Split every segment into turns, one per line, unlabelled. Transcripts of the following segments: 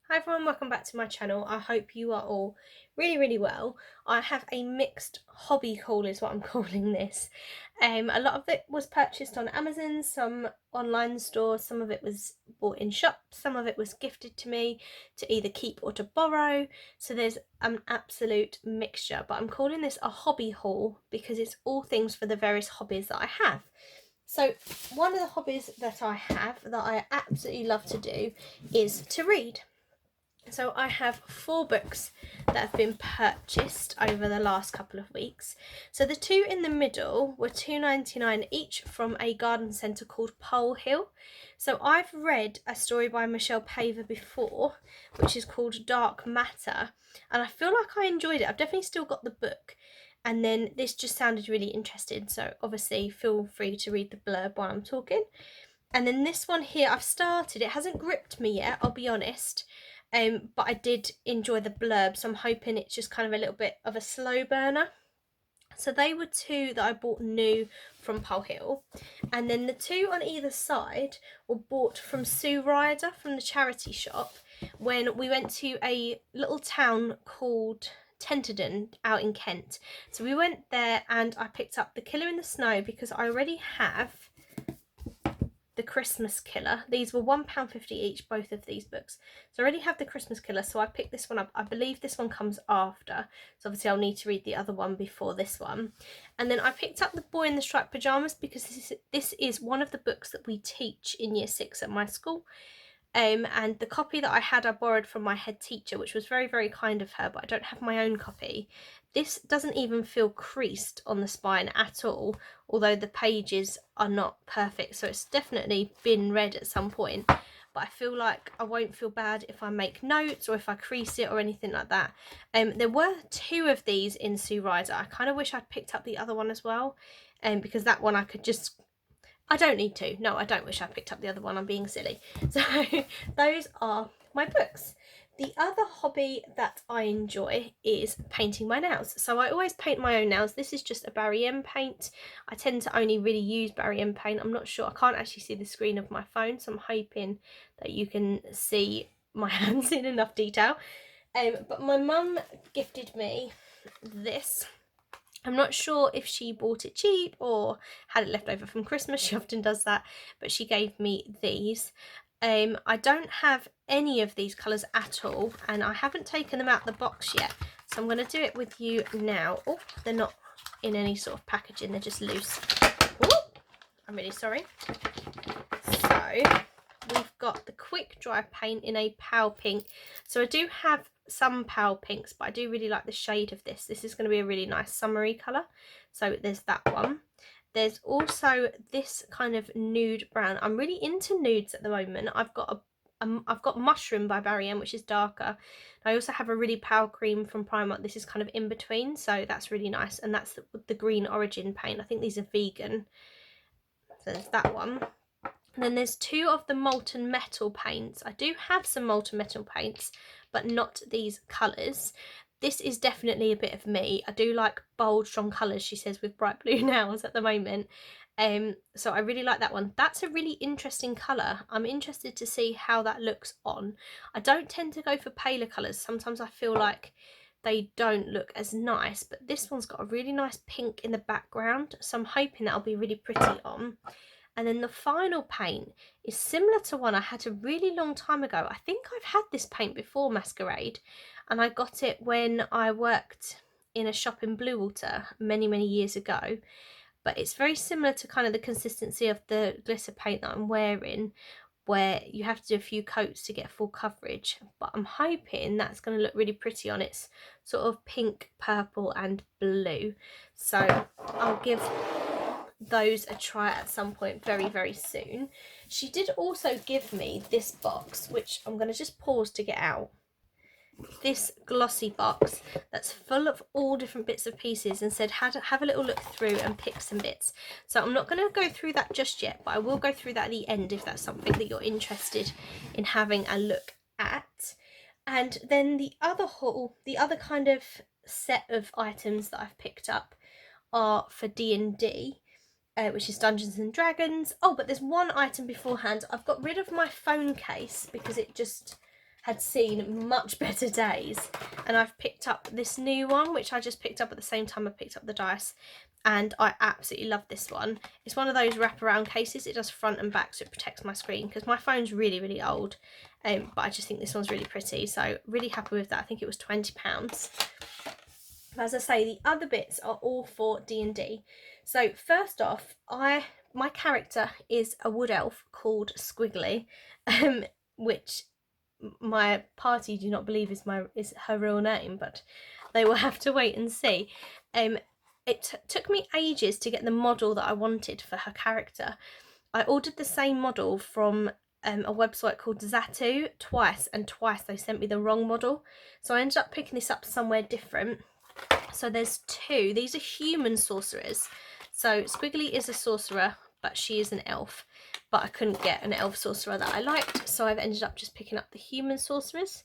Hi everyone, welcome back to my channel. I hope you are all really well. I have a mixed hobby haul is what I'm calling this. A lot of it was purchased on Amazon, some online stores, some of it was bought in shops, some of it was gifted to me to either keep or to borrow. So there's an absolute mixture, but I'm calling this a hobby haul because it's all things for the various hobbies that I have. So one of the hobbies that I have that I absolutely love to do is to read. So I have 4 books that have been purchased over the last couple of weeks. So the two in the middle were £2.99 each from a garden centre called Pole Hill. So I've read a story by Michelle Paver before, which is called Dark Matter, and I feel like I enjoyed it. I've definitely still got the book, and then this just sounded really interesting, so obviously feel free to read the blurb while I'm talking. And then this one here, I've started. It hasn't gripped me yet, I'll be honest. But I did enjoy the blurb, so I'm hoping it's just kind of a little bit of a slow burner. So they were 2 that I bought new from Pole Hill. And then the 2 on either side were bought from Sue Ryder from the charity shop when we went to a little town called Tetrahedron out in Kent. So we went there and I picked up The Killer in the Snow because I already have The Christmas Killer. These were £1.50 each, both of these books. So I already have The Christmas Killer, so I picked this one up. I believe this one comes after, so obviously I'll need to read the other one before this one. And then I picked up The Boy in the Striped Pajamas because this is one of the books that we teach in Year 6 at my school. And the copy that I had I borrowed from my head teacher, which was very kind of her, but I don't have my own copy. This doesn't even feel creased on the spine at all, although the pages are not perfect, so it's definitely been read at some point. But I feel like I won't feel bad if I make notes or if I crease it or anything like that. There were 2 of these in Sue Ryder. I kind of wish I'd picked up the other one as well, because that one I could just... I don't need to. No, I don't wish I picked up the other one. I'm being silly. So those are my books. The other hobby that I enjoy is painting my nails. So I always paint my own nails. This is just a Barry M paint. I tend to only really use Barry M paint. I'm not sure. I can't actually see the screen of my phone, so I'm hoping that you can see my hands in enough detail. But my mum gifted me this. I'm not sure if she bought it cheap or had it left over from Christmas. She often does that, but she gave me these. I don't have any of these colours at all, and I haven't taken them out of the box yet, so I'm going to do it with you now. Oh, they're not in any sort of packaging, they're just loose. Oh, I'm really sorry. So we've got the quick dry paint in a pale pink. So I do have some pale pinks, but I do really like the shade of this. This is going to be a really nice summery colour. So there's that one. There's also this kind of nude brown. I'm really into nudes at the moment. I've got Mushroom by Barry M, which is darker. I also have a really pale cream from Primark. This is kind of in between, so that's really nice. And that's the green origin paint. I think these are vegan. So there's that one. And then there's 2 of the molten metal paints. I do have some molten metal paints, but not these colours. This is definitely a bit of me. I do like bold, strong colours, she says, with bright blue nails at the moment. So I really like that one. That's a really interesting colour. I'm interested to see how that looks on. I don't tend to go for paler colours. Sometimes I feel like they don't look as nice, but this one's got a really nice pink in the background, so I'm hoping that'll be really pretty on. And then the final paint is similar to one I had a really long time ago. I think I've had this paint before, Masquerade, and I got it when I worked in a shop in Bluewater many years ago. But it's very similar to kind of the consistency of the glitter paint that I'm wearing, where you have to do a few coats to get full coverage. But I'm hoping that's going to look really pretty on. It's sort of pink, purple and blue. So I'll give those a try at some point very soon. She did also give me this box, which I'm going to just pause to get out. This glossy box that's full of all different bits of pieces, and said have a little look through and pick some bits. So I'm not going to go through that just yet, but I will go through that at the end if that's something that you're interested in having a look at. And then the other kind of set of items that I've picked up are for D&D. Which is Dungeons and Dragons. Oh, but there's one item beforehand. I've got rid of my phone case because it just had seen much better days, and I've picked up this new one, which I just picked up at the same time I picked up the dice, and I absolutely love this one. It's one of those wraparound cases. It does front and back, so it protects my screen, because my phone's really, really old, but I just think this one's really pretty, so really happy with that. I think it was £20. As I say, the other bits are all for D&D. So first off, my character is a wood elf called Squiggly, which my party do not believe is her real name, but they will have to wait and see. It took me ages to get the model that I wanted for her character. I ordered the same model from a website called Zatu twice, and twice they sent me the wrong model. So I ended up picking this up somewhere different. So there's two. These are human sorcerers. So Squiggly is a sorcerer, but she is an elf. But I couldn't get an elf sorcerer that I liked, so I've ended up just picking up the human sorcerers.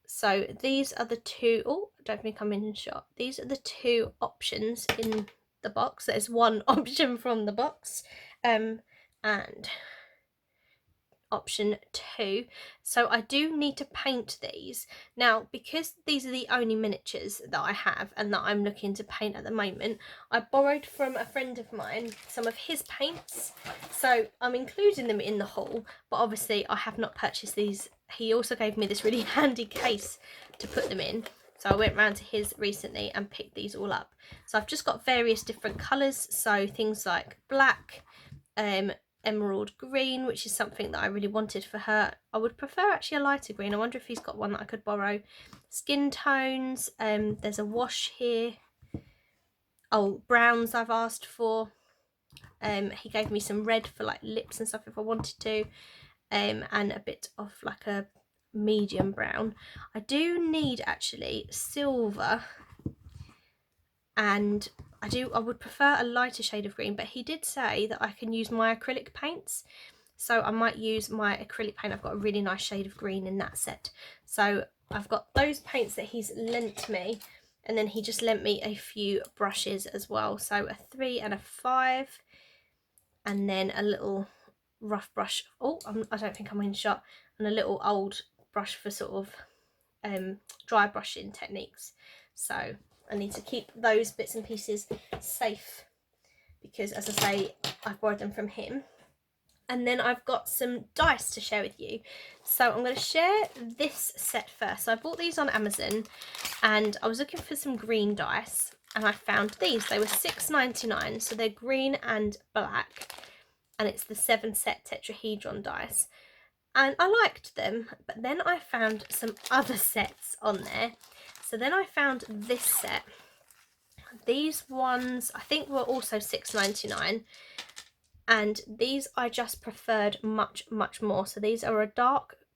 So these are the two. Oh, I don't think I'm in shot. These are the two options in the box. There's one option from the box, and option 2. So I do need to paint these. Now, because these are the only miniatures that I have and that I'm looking to paint at the moment, I borrowed from a friend of mine some of his paints. So I'm including them in the haul, but obviously I have not purchased these. He also gave me this really handy case to put them in. So I went round to his recently and picked these all up. So I've just got various different colours. So things like black, emerald green, which is something that I really wanted for her. I would prefer actually a lighter green. I wonder if he's got one that I could borrow. Skin tones, there's a wash here. Oh, browns I've asked for. He gave me some red for like lips and stuff if I wanted to, and a bit of like a medium brown. I do need actually silver, and I would prefer a lighter shade of green, but he did say that I can use my acrylic paints, so I might use my acrylic paint. I've got a really nice shade of green in that set, so I've got those paints that he's lent me, and then he just lent me a few brushes as well, so a 3 and a 5, and then a little rough brush. Oh, I don't think I'm in shot, and a little old brush for sort of dry brushing techniques. So I need to keep those bits and pieces safe because, as I say, I've borrowed them from him. And then I've got some dice to share with you. So I'm going to share this set first. So I bought these on Amazon and I was looking for some green dice and I found these. They were $6.99, so they're green and black, and it's the 7-set Tetrahedron dice. And I liked them, but then I found some other sets on there. So then I found this set. These ones I think were also $6.99, and these I just preferred much more. So these are a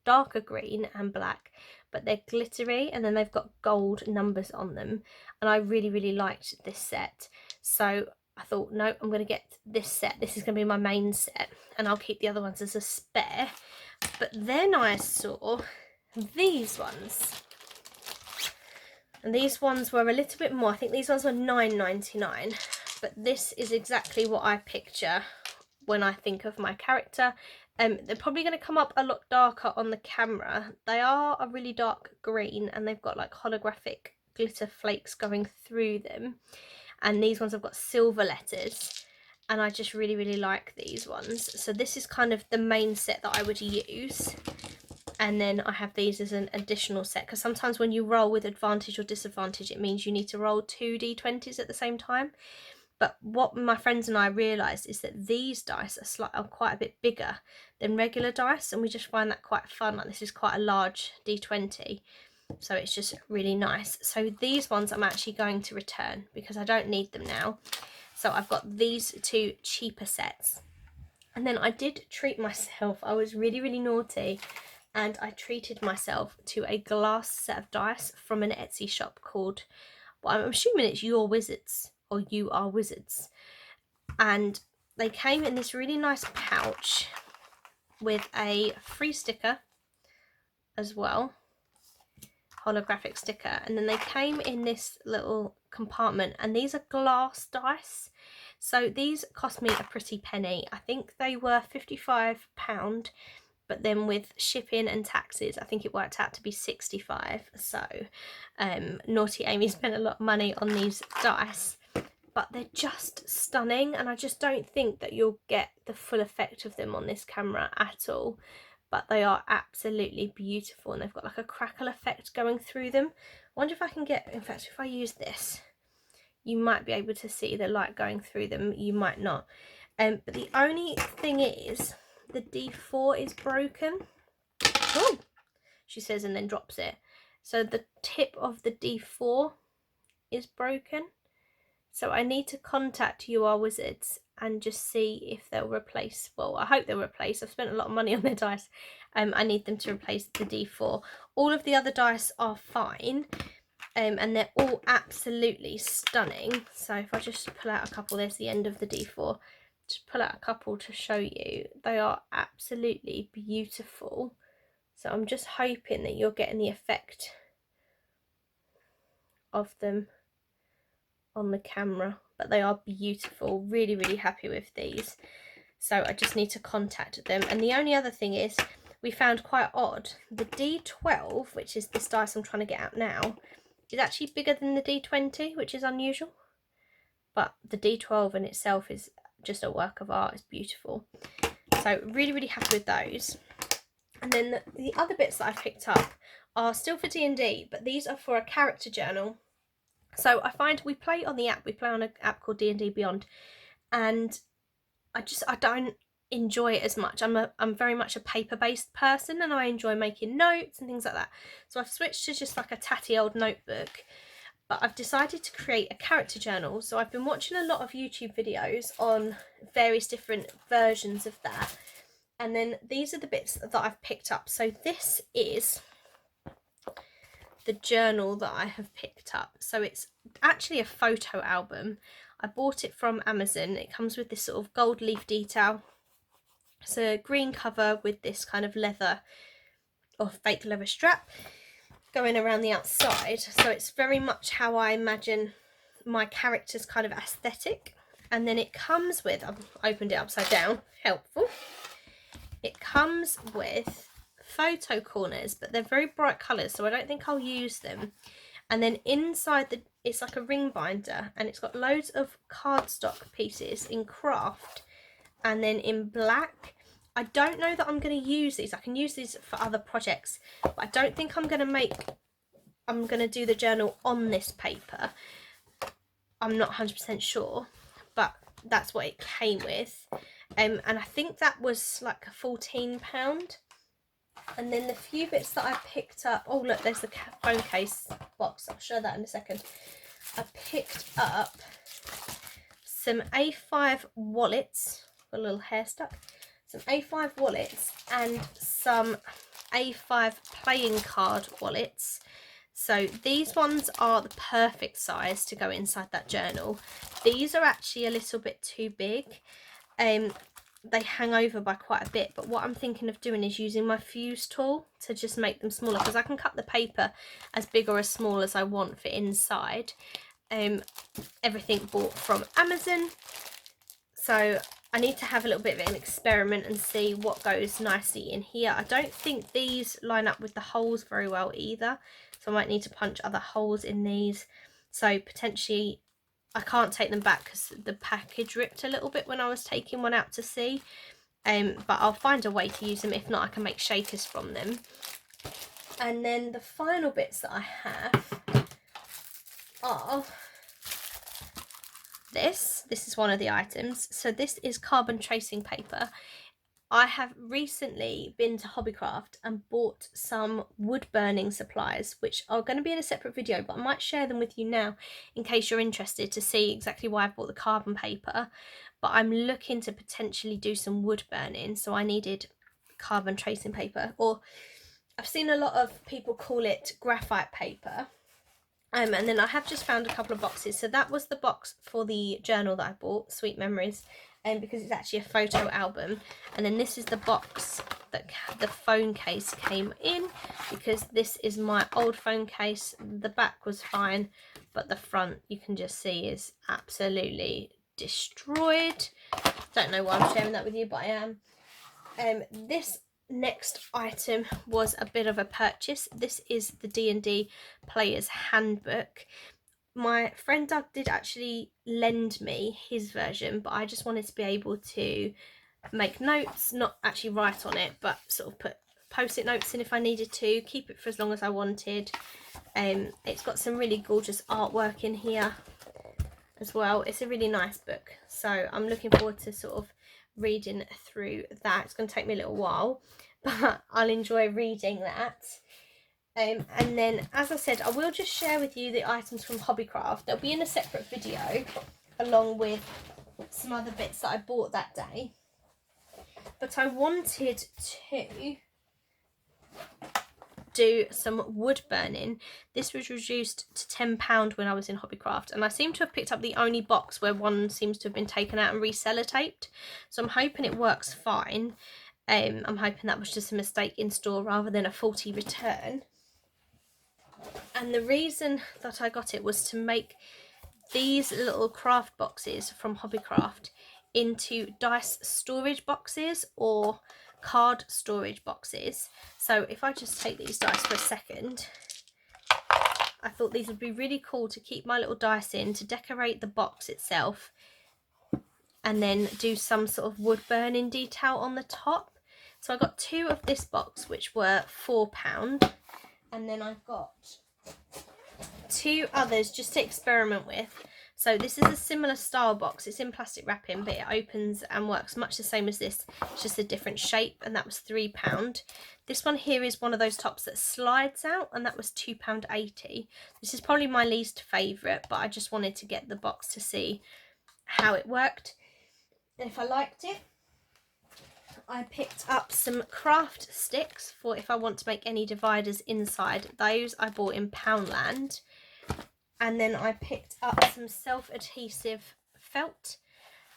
darker green and black, but they're glittery, and then they've got gold numbers on them, and I really liked this set. So I thought, no, I'm going to get this set. This is going to be my main set, and I'll keep the other ones as a spare. But then I saw these ones, and these ones were a little bit more. I think these ones were $9.99, but this is exactly what I picture when I think of my character. They're probably going to come up a lot darker on the camera. They are a really dark green, and they've got like holographic glitter flakes going through them. And these ones have got silver letters, and I just really like these ones. So this is kind of the main set that I would use, and then I have these as an additional set, because sometimes when you roll with advantage or disadvantage, it means you need to roll 2 d20s at the same time. But what my friends and I realised is that these dice are quite a bit bigger than regular dice, and we just find that quite fun. Like, this is quite a large d20, so it's just really nice. So these ones I'm actually going to return because I don't need them now. So I've got these 2 cheaper sets. And then I did treat myself. I was really naughty, and I treated myself to a glass set of dice from an Etsy shop called, well, I'm assuming it's Your Wizards or You Are Wizards. And they came in this really nice pouch with a free sticker as well, holographic sticker, and then they came in this little compartment, and these are glass dice. So these cost me a pretty penny. I think they were £55, but then with shipping and taxes I think it worked out to be 65. So naughty Amy spent a lot of money on these dice, but they're just stunning, and I just don't think that you'll get the full effect of them on this camera at all, but they are absolutely beautiful, and they've got like a crackle effect going through them. I wonder if I can get, in fact if I use this, you might be able to see the light going through them, you might not. But the only thing is the D4 is broken. Oh, she says, and then drops it. So the tip of the D4 is broken. So I need to contact UR Wizards and just see if they'll replace, well, I hope they'll replace, I've spent a lot of money on their dice. I need them to replace the D4. All of the other dice are fine, and they're all absolutely stunning. So if I just pull out a couple, there's the end of the D4. Just pull out a couple to show you. They are absolutely beautiful. So I'm just hoping that you're getting the effect of them on the camera, but they are beautiful. Really, really happy with these. So I just need to contact them. And the only other thing is, we found quite odd, the D12, which is this dice I'm trying to get out now, is actually bigger than the D20, which is unusual. But the D12 in itself is just a work of art. It's beautiful. So really, really happy with those. And then the other bits that I picked up are still for D&D, but these are for a character journal. So I find we play on the app, we play on an app called D&D Beyond, and I don't enjoy it as much. I'm very much a paper-based person, and I enjoy making notes and things like that. So I've switched to just like a tatty old notebook, but I've decided to create a character journal. So I've been watching a lot of YouTube videos on various different versions of that. And then these are the bits that I've picked up. So this is the journal that I have picked up. So it's actually a photo album. I bought it from Amazon. It comes with this sort of gold leaf detail. It's a green cover with this kind of leather or fake leather strap going around the outside. So it's very much how I imagine my character's kind of aesthetic. And then it comes with, I've opened it upside down, helpful. It comes with photo corners, but they're very bright colours, so I don't think I'll use them. And then inside it's like a ring binder, and it's got loads of cardstock pieces in craft and then in black. I don't know that I'm going to use these. I can use these for other projects, but I don't think I'm going to do the journal on this paper. I'm not 100% sure, but that's what it came with. And I think that was like a £14. And then the few bits that I picked up, oh look, there's the phone case box, I'll show that in a second. I picked up some A5 wallets, got a little hair stuck, some A5 wallets and some A5 playing card wallets. So these ones are the perfect size to go inside that journal. These are actually a little bit too big. They hang over by quite a bit, but what I'm thinking of doing is using my fuse tool to just make them smaller, because I can cut the paper as big or as small as I want for inside. Everything bought from Amazon, so I need to have a little bit of an experiment and see what goes nicely in here. I don't think these line up with the holes very well either, so I might need to punch other holes in these. So potentially I can't take them back because the package ripped a little bit when I was taking one out to sea. But I'll find a way to use them. If not, I can make shakers from them. And then the final bits that I have are this. This is one of the items. So this is carbon tracing paper. I have recently been to Hobbycraft and bought some wood burning supplies, which are going to be in a separate video, but I might share them with you now in case you're interested to see exactly why I bought the carbon paper. But I'm looking to potentially do some wood burning, so I needed carbon tracing paper, or I've seen a lot of people call it graphite paper. And then I have just found a couple of boxes. So that was the box for the journal that I bought, Sweet Memories. Because it's actually a photo album. And then this is the box that the phone case came in, because this is my old phone case. The back was fine, but the front, you can just see, is absolutely destroyed. Don't know why I'm sharing that with you, but I am. This next item was a bit of a purchase. This is the D Players Handbook. My friend Doug did actually lend me his version, but I just wanted to be able to make notes, not actually write on it, but sort of put post-it notes in if I needed to, keep it for as long as I wanted. It's got some really gorgeous artwork in here as well. It's a really nice book, so I'm looking forward to sort of reading through that. It's going to take me a little while, but I'll enjoy reading that. And then, as I said, I will just share with you the items from Hobbycraft. They'll be in a separate video along with some other bits that I bought that day. But I wanted to do some wood burning. This was reduced to £10 when I was in Hobbycraft, and I seem to have picked up the only box where one seems to have been taken out and reselotaped, so I'm hoping it works fine. I'm hoping that was just a mistake in store rather than a faulty return. And the reason that I got it was to make these little craft boxes from Hobbycraft into dice storage boxes or card storage boxes. So if I just take these dice for a second, I thought these would be really cool to keep my little dice in, to decorate the box itself, and then do some sort of wood burning detail on the top. So I got 2 of this box, which were £4, and then I've got 2 others just to experiment with. So this is a similar style box. It's in plastic wrapping, but it opens and works much the same as this. It's just a different shape, and that was £3. This one here is one of those tops that slides out, and that was £2.80. This is probably my least favourite, but I just wanted to get the box to see how it worked and if I liked it. I picked up some craft sticks for if I want to make any dividers inside. Those I bought in Poundland. And then I picked up some self-adhesive felt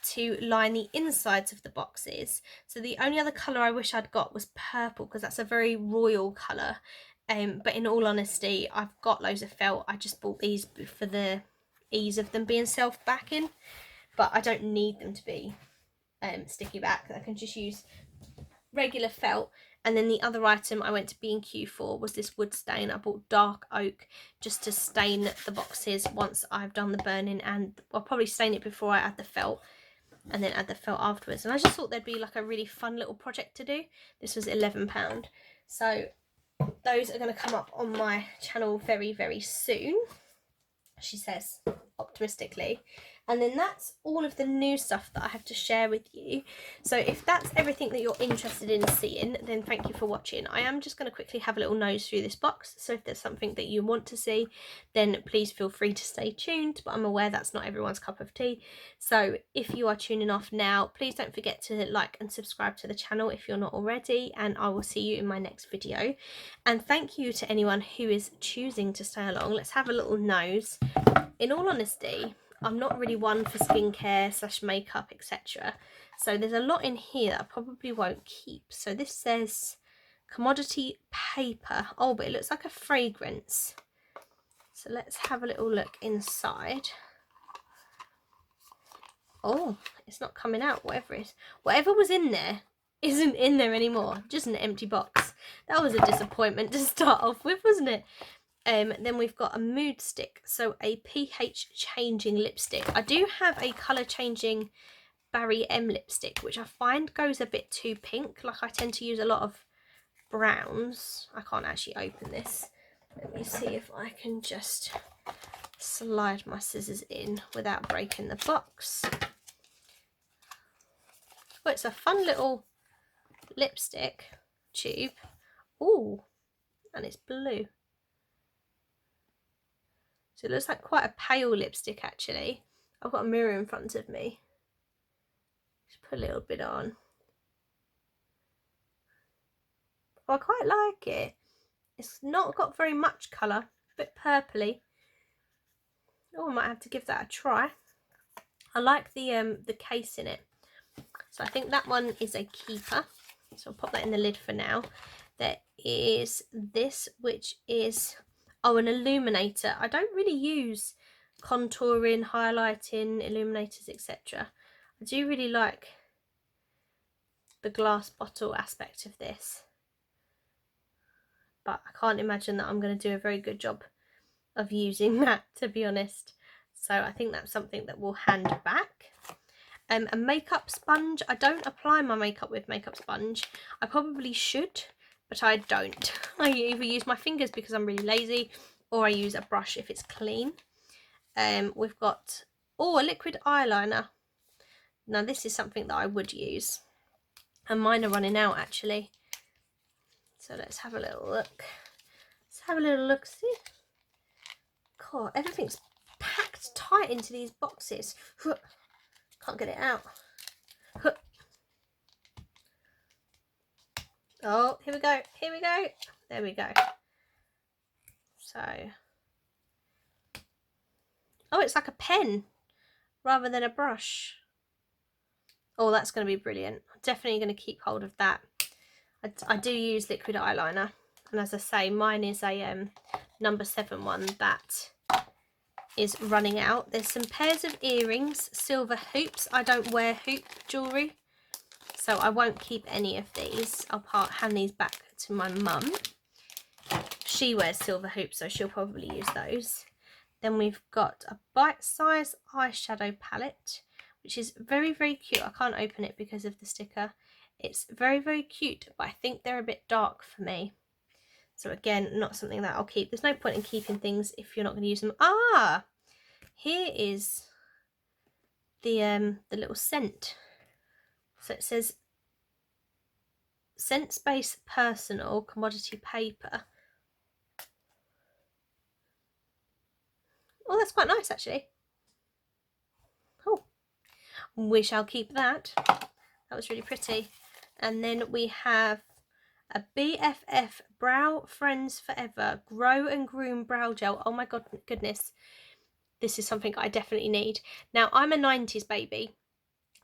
to line the insides of the boxes. So the only other colour I wish I'd got was purple, because that's a very royal colour. But in all honesty, I've got loads of felt. I just bought these for the ease of them being self-backing. But I don't need them to be sticky back. I can just use regular felt. And then the other item I went to B&Q for was this wood stain. I bought dark oak just to stain the boxes once I've done the burning, and I'll probably stain it before I add the felt and then add the felt afterwards. And I just thought there'd be like a really fun little project to do. This was £11. So those are going to come up on my channel very, very soon, she says optimistically. And then that's all of the new stuff that I have to share with you. So if that's everything that you're interested in seeing, then thank you for watching. I am just going to quickly have a little nose through this box. So if there's something that you want to see, then please feel free to stay tuned. But I'm aware that's not everyone's cup of tea. So if you are tuning off now, please don't forget to like and subscribe to the channel if you're not already. And I will see you in my next video. And thank you to anyone who is choosing to stay along. Let's have a little nose. In all honesty, I'm not really one for skincare / makeup, etc. So there's a lot in here that I probably won't keep. So this says commodity paper. Oh, but it looks like a fragrance. So let's have a little look inside. Oh, it's not coming out, whatever it is. Whatever was in there isn't in there anymore. Just an empty box. That was a disappointment to start off with, wasn't it? Then we've got a mood stick, so a pH changing lipstick. I do have a colour changing Barry M lipstick, which I find goes a bit too pink. Like, I tend to use a lot of browns. I can't actually open this. Let me see if I can just slide my scissors in without breaking the box. Oh, it's a fun little lipstick tube. Ooh, and it's blue. So it looks like quite a pale lipstick, actually. I've got a mirror in front of me. Just put a little bit on. Oh, I quite like it. It's not got very much colour, a bit purpley. Oh, I might have to give that a try. I like the case in it. So I think that one is a keeper. So I'll pop that in the lid for now. There is this, which is... oh, an illuminator. I don't really use contouring, highlighting, illuminators, etc. I do really like the glass bottle aspect of this, but I can't imagine that I'm going to do a very good job of using that, to be honest. So I think that's something that we'll hand back. A makeup sponge. I don't apply my makeup with makeup sponge. I probably should, but I don't. I either use my fingers because I'm really lazy, or I use a brush if it's clean. We've got a liquid eyeliner. Now this is something that I would use, and mine are running out actually. So let's have a little look. Let's have a little look. See, God, everything's packed tight into these boxes. Can't get it out. Oh, here we go. Here we go. There we go. So, oh, it's like a pen rather than a brush. Oh, that's going to be brilliant. I'm definitely going to keep hold of that. I do use liquid eyeliner, and as I say, mine is a number 7 one that is running out. There's some pairs of earrings, silver hoops. I don't wear hoop jewellery, so I won't keep any of these. I'll hand these back to my mum. She wears silver hoops, so she'll probably use those. Then we've got a bite-size eyeshadow palette, which is very, very cute. I can't open it because of the sticker. It's very, very cute, but I think they're a bit dark for me. So again, not something that I'll keep. There's no point in keeping things if you're not going to use them. Ah, here is the little scent. So it says Scent Space Personal Commodity Paper. Oh, that's quite nice actually. Oh, we shall keep that. That was really pretty. And then we have a BFF Brow Friends Forever Grow and Groom Brow Gel. Oh my goodness. This is something I definitely need. Now, I'm a 90s baby.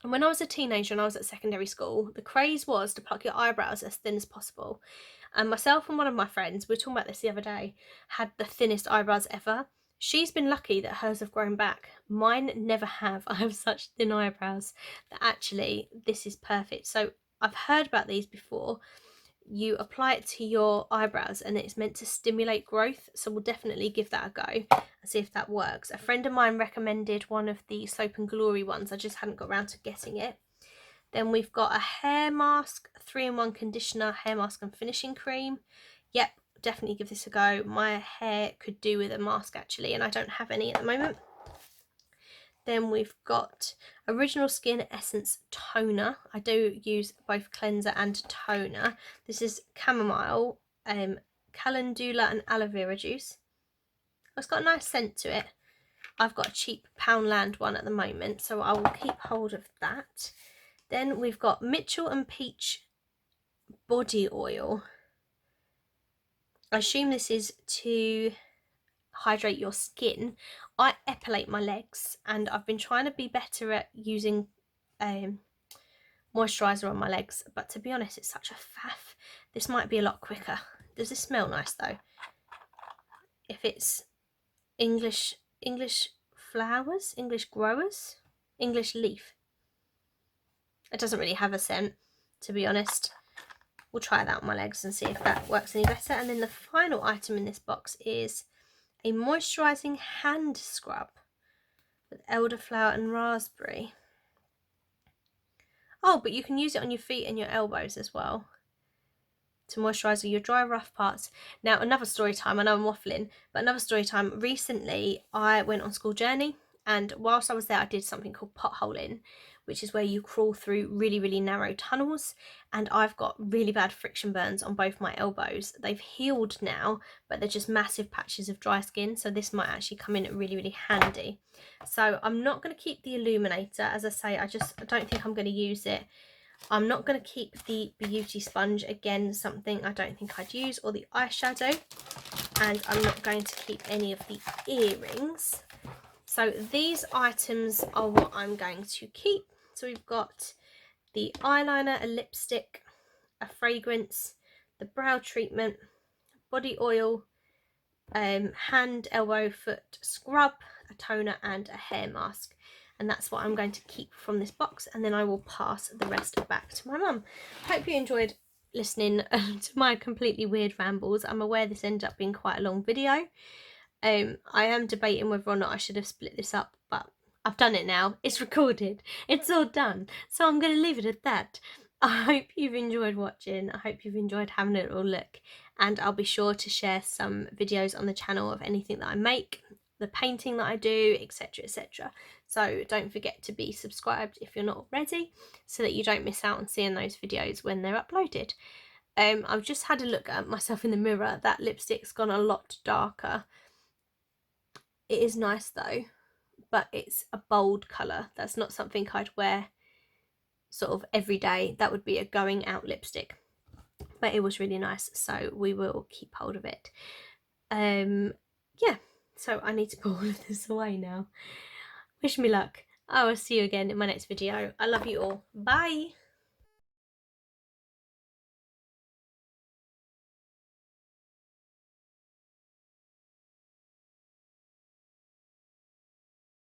And when I was a teenager and I was at secondary school, the craze was to pluck your eyebrows as thin as possible. And myself and one of my friends, we were talking about this the other day, had the thinnest eyebrows ever. She's been lucky that hers have grown back. Mine never have. I have such thin eyebrows that actually this is perfect. So I've heard about these before. You apply it to your eyebrows and it's meant to stimulate growth. So we'll definitely give that a go and see if that works. A friend of mine recommended one of the Soap and Glory ones. I just hadn't got around to getting it. Then we've got a hair mask, 3-in-1 conditioner, hair mask and finishing cream. Yep, definitely give this a go. My hair could do with a mask actually, and I don't have any at the moment. Then we've got Original Skin Essence Toner. I do use both cleanser and toner. This is chamomile, calendula and aloe vera juice. It's got a nice scent to it. I've got a cheap Poundland one at the moment, so I will keep hold of that. Then we've got Mitchell and Peach body oil. I assume this is to hydrate your skin. I epilate my legs, and I've been trying to be better at using moisturiser on my legs, but to be honest, it's such a faff. This might be a lot quicker. Does this smell nice though? If it's English flowers, English growers, English leaf. It doesn't really have a scent, to be honest. We'll try that on my legs and see if that works any better. And then the final item in this box is a moisturising hand scrub with elderflower and raspberry. Oh, but you can use it on your feet and your elbows as well to moisturise your dry, rough parts. Now, another story time. I know I'm waffling, but another story time. Recently, I went on school journey, and whilst I was there, I did something called potholing, which is where you crawl through really, really narrow tunnels, and I've got really bad friction burns on both my elbows. They've healed now, but they're just massive patches of dry skin, so this might actually come in really, really handy. So I'm not going to keep the Illuminator. As I say, I don't think I'm going to use it. I'm not going to keep the beauty sponge, again, something I don't think I'd use, or the eyeshadow, and I'm not going to keep any of the earrings. So these items are what I'm going to keep. So we've got the eyeliner, a lipstick, a fragrance, the brow treatment, body oil, hand, elbow, foot scrub, a toner and a hair mask. and that's what I'm going to keep from this box, and then I will pass the rest back to my mum. Hope you enjoyed listening to my completely weird rambles. I'm aware this ended up being quite a long video. I am debating whether or not I should have split this up, but I've done it now. It's recorded. It's all done. So I'm going to leave it at that. I hope you've enjoyed watching. I hope you've enjoyed having a little look. And I'll be sure to share some videos on the channel of anything that I make, the painting that I do, etc, etc. So don't forget to be subscribed if you're not already, so that you don't miss out on seeing those videos when they're uploaded. I've just had a look at myself in the mirror. That lipstick's gone a lot darker. It is nice though, but it's a bold colour. That's not something I'd wear sort of every day. That would be a going out lipstick. But it was really nice, so we will keep hold of it. Yeah, so I need to put all of this away now. Wish me luck. I will see you again in my next video. I love you all. Bye!